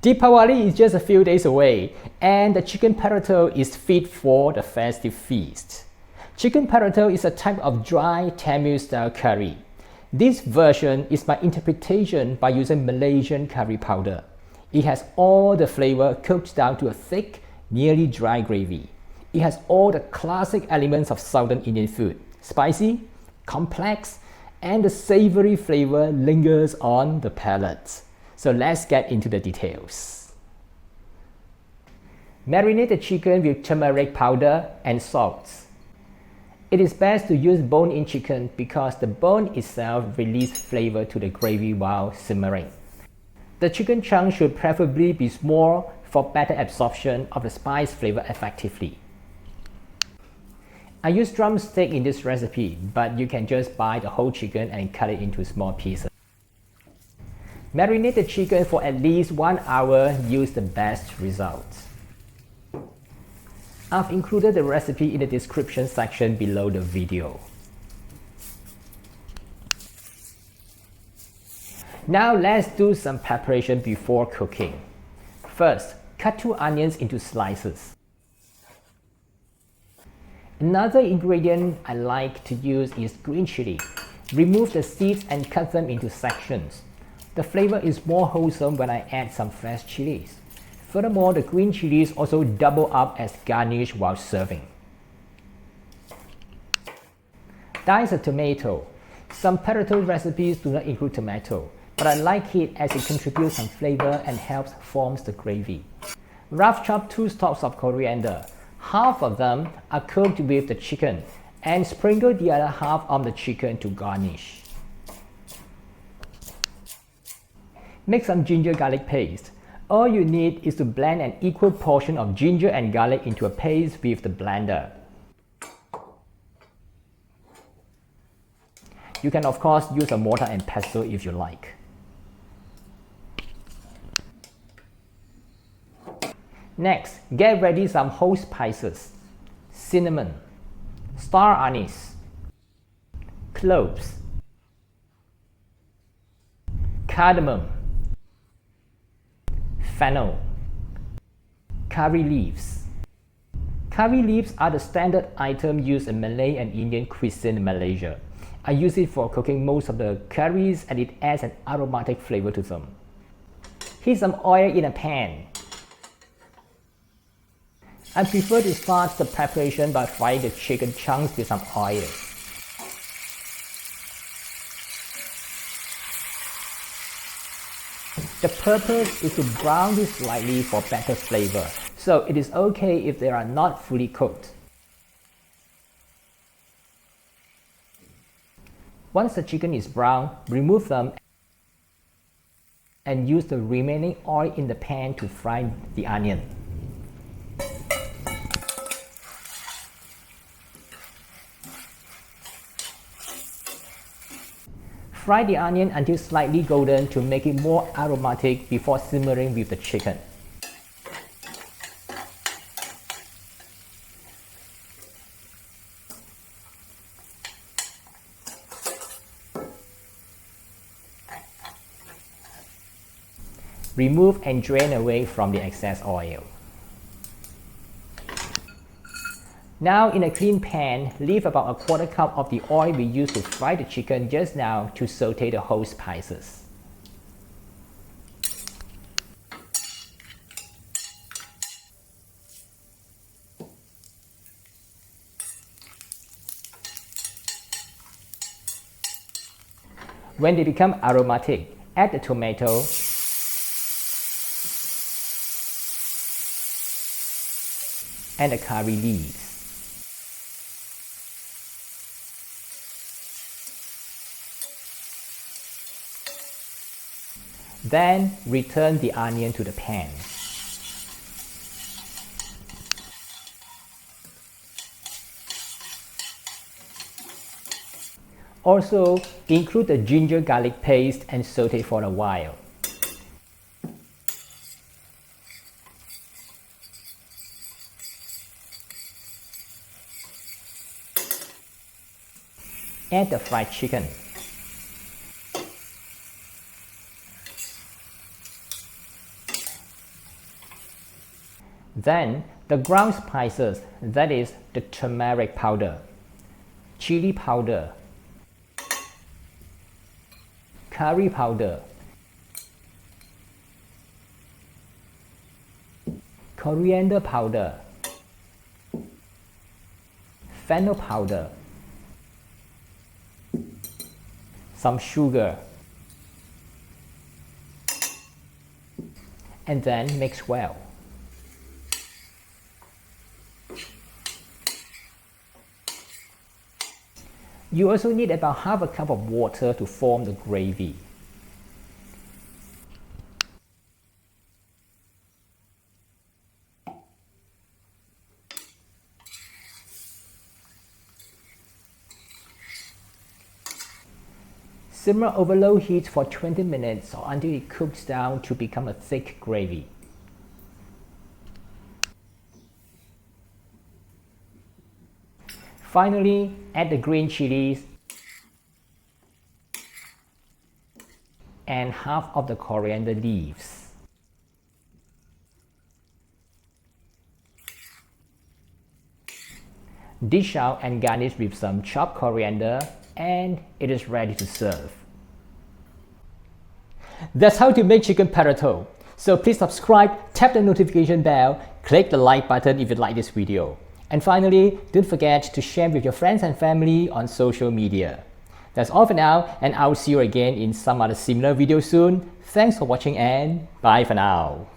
Deepavali is just a few days away, and the chicken peratal is fit for the festive feast. Chicken peratal is a type of dry Tamil-style curry. This version is my interpretation by using Malaysian curry powder. It has all the flavor cooked down to a thick, nearly dry gravy. It has all the classic elements of Southern Indian food: spicy, complex, and the savory flavor lingers on the palate. So let's get into the details. Marinate the chicken with turmeric powder and salt. It is best to use bone-in chicken because the bone itself releases flavor to the gravy while simmering. The chicken chunk should preferably be small for better absorption of the spice flavor effectively. I use drumstick in this recipe, but you can just buy the whole chicken and cut it into small pieces. Marinate the chicken for at least 1 hour, yields the best results. I've included the recipe in the description section below the video. Now let's do some preparation before cooking. First, cut 2 onions into slices. Another ingredient I like to use is green chili. Remove the seeds and cut them into sections. The flavor is more wholesome when I add some fresh chilies. Furthermore, the green chilies also double up as garnish while serving. Dice a tomato. Some peratal recipes do not include tomato, but I like it as it contributes some flavor and helps form the gravy. Rough chop 2 stalks of coriander. Half of them are cooked with the chicken, and sprinkle the other half on the chicken to garnish. Make some ginger garlic paste. All you need is to blend an equal portion of ginger and garlic into a paste with the blender. You can of course use a mortar and pestle if you like. Next, get ready some whole spices: cinnamon, star anise, cloves, cardamom, fennel, curry leaves. Curry leaves are the standard item used in Malay and Indian cuisine in Malaysia. I use it for cooking most of the curries and it adds an aromatic flavor to them. Heat some oil in a pan. I prefer to start the preparation by frying the chicken chunks with some oil. The purpose is to brown this slightly for better flavor, so it is okay if they are not fully cooked. Once the chicken is brown, remove them and use the remaining oil in the pan to fry the onion. Fry the onion until slightly golden to make it more aromatic before simmering with the chicken. Remove and drain away from the excess oil. Now in a clean pan, leave about 1/4 cup of the oil we used to fry the chicken just now to saute the whole spices. When they become aromatic, add the tomato, and the curry leaves. Then return the onion to the pan. Also, include the ginger garlic paste and saute for a while. Add the fried chicken. Then the ground spices, that is the turmeric powder, chili powder, curry powder, coriander powder, fennel powder, some sugar, and then mix well. You also need about half a cup of water to form the gravy. Simmer over low heat for 20 minutes or until it cooks down to become a thick gravy. Finally, add the green chilies and half of the coriander leaves. Dish out and garnish with some chopped coriander, and it is ready to serve. That's how to make chicken peratal. So please subscribe, tap the notification bell, click the like button if you like this video. And finally, don't forget to share with your friends and family on social media. That's all for now, and I'll see you again in some other similar video soon. Thanks for watching and bye for now.